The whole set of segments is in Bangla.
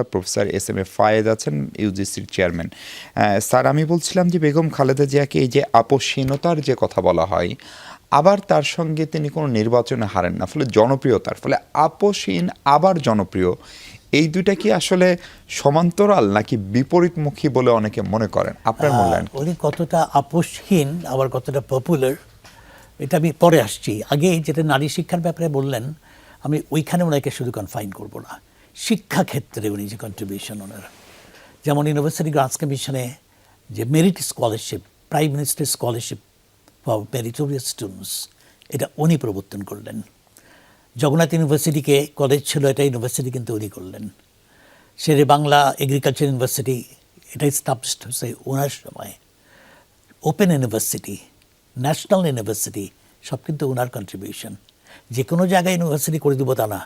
Professor S M A Fayed আছেন, ইউজিসির চেয়ারম্যান। স্যার, আমি বলছিলাম যে বেগম খালেদা জিয়াকে এই যে আপসহীনতার যে কথা বলা হয়, আবার তার সঙ্গে তিনি কোনো নির্বাচনে হারেন না, ফলে জনপ্রিয়তার ফলে আপসহীন আবার জনপ্রিয়, এই দুইটা কি আসলে সমান্তরাল নাকি বিপরীতমুখী বলে অনেকে মনে করেন? আপনার মূল্যায়ন কি? উনি কতটা আপসহীন আবার কতটা পপুলার এটা আমি পরে আসছি। আগে যেটা নারী শিক্ষার ব্যাপারে বললেন, আমি ওইখানে ওনাকে শুধু কনফাইন করব না, শিক্ষাক্ষেত্রে উনি যে কন্ট্রিবিউশন ওনার, যেমন ইউনিভার্সিটি গ্রান্টস কমিশনে যে merit scholarship, prime minister scholarship for meritorious students, এটা উনি প্রবর্তন করলেন। জগন্নাথ ইউনিভার্সিটিকে কলেজ ছিল, এটা ইউনিভার্সিটি কিন্তু উনি করলেন। শেরে বাংলা এগ্রিকালচার ইউনিভার্সিটি, এটা স্টাবলিশড হয়েছে ওনার সময়। ওপেন ইউনিভার্সিটি, ন্যাশনাল ইউনিভার্সিটি, সব কিন্তু ওনার কন্ট্রিবিউশন। যে কোনো জায়গায় ইউনিভার্সিটি করে দেবো তা না,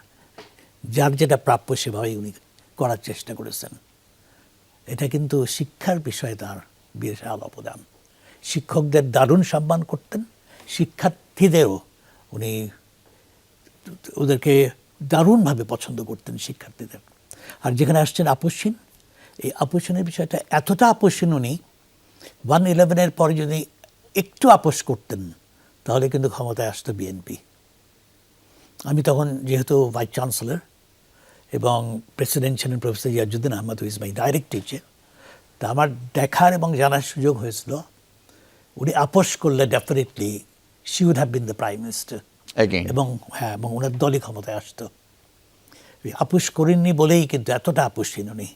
যার যেটা প্রাপ্য সেভাবেই উনি করার চেষ্টা করেছেন। এটা কিন্তু শিক্ষার বিষয়ে তার বিশাল অবদান। শিক্ষকদের দারুণ সম্মান করতেন, শিক্ষার্থীদেরও উনি ওদেরকে দারুণভাবে পছন্দ করতেন শিক্ষার্থীদের। আর যেখানে আসছেন আপসহীন, এই আপসহীনের বিষয়টা এতটা আপসহীন, উনি 1/11 পরে যদি একটু আপোষ করতেন তাহলে কিন্তু ক্ষমতায় আসতো বিএনপি। আমি তখন যেহেতু ভাইস চ্যান্সেলর এবং প্রেসিডেন্ট ছিলেন professor Iajuddin Ahmed, who is my direct teacher, তা আমার দেখার এবং জানার সুযোগ হয়েছিল উনি আপোষ করলে definitely she would have been the prime minister, এবং হ্যাঁ, এবং ওনার দলই ক্ষমতায় আসতো। আপোষ করেননি বলেই কিন্তু এতটা আপোষহীন উনি।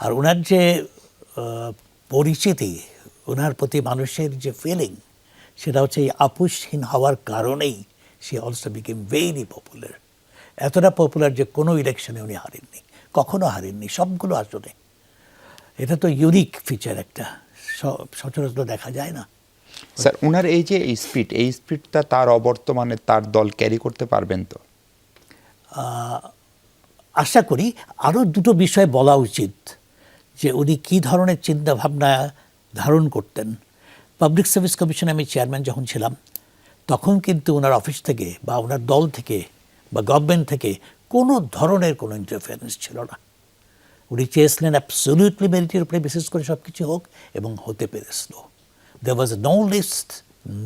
আর ওনার যে পরিচিতি, ওনার প্রতি মানুষের যে ফিলিং, সেটা হচ্ছে এই আপোষহীন হওয়ার কারণেই সে অলসো বিকেম ভেরি পপুলার। এতটা পপুলার যে কোনো ইলেকশনে উনি হারেননি, কখনো হারেননি, সবগুলো আসলে। এটা তো ইউনিক ফিচার, একটা সচরাচর দেখা যায় না। স্যার, ওনার এই যে এই স্পিডটা তার অবর্তমানে তার দল ক্যারি করতে পারবেন তো? আশা করি। আরও দুটো বিষয় বলা উচিত, যে উনি কী ধরনের চিন্তাভাবনা ধারণ করতেন। পাবলিক সার্ভিস কমিশনে আমি চেয়ারম্যান যখন ছিলাম, তখন কিন্তু ওনার অফিস থেকে বা ওনার দল থেকে বা গভর্নমেন্ট থেকে কোনো ধরনের কোনো ইন্টারফারেন্স ছিল না। উনি চেয়েছিলেন অ্যাবসলিউটলি মেরিটের উপরে বিশেষ করে সব কিছু হোক, এবং হতে পেরেছিল। There was no list,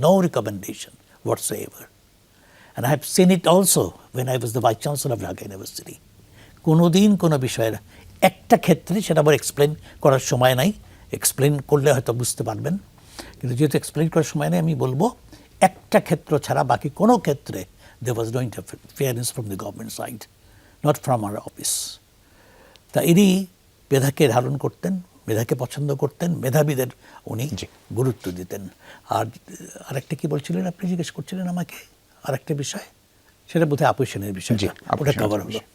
no recommendation whatsoever. And I have seen it also when I was the Vice Chancellor of Dhaka University. কোনো দিন কোনো বিষয়ের একটা ক্ষেত্রে, সেটা আবার এক্সপ্লেন করার সময় নাই, এক্সপ্লেন করলে হয়তো বুঝতে পারবেন, কিন্তু যেহেতু এক্সপ্লেন করার সময় নেই, আমি বলবো একটা ক্ষেত্র ছাড়া বাকি কোনো ক্ষেত্রে there was no interference from the government side, not from our office. তা ইনি মেধাকে ধারণ করতেন, মেধাকে পছন্দ করতেন, মেধাবীদের উনি গুরুত্ব দিতেন। আর আরেকটা কি বলছিলেন আপনি, জিজ্ঞেস করছিলেন আমাকে আরেকটা বিষয়, সেটা বোধহয় আপোষহীনের বিষয়, ওটা কভার হলো।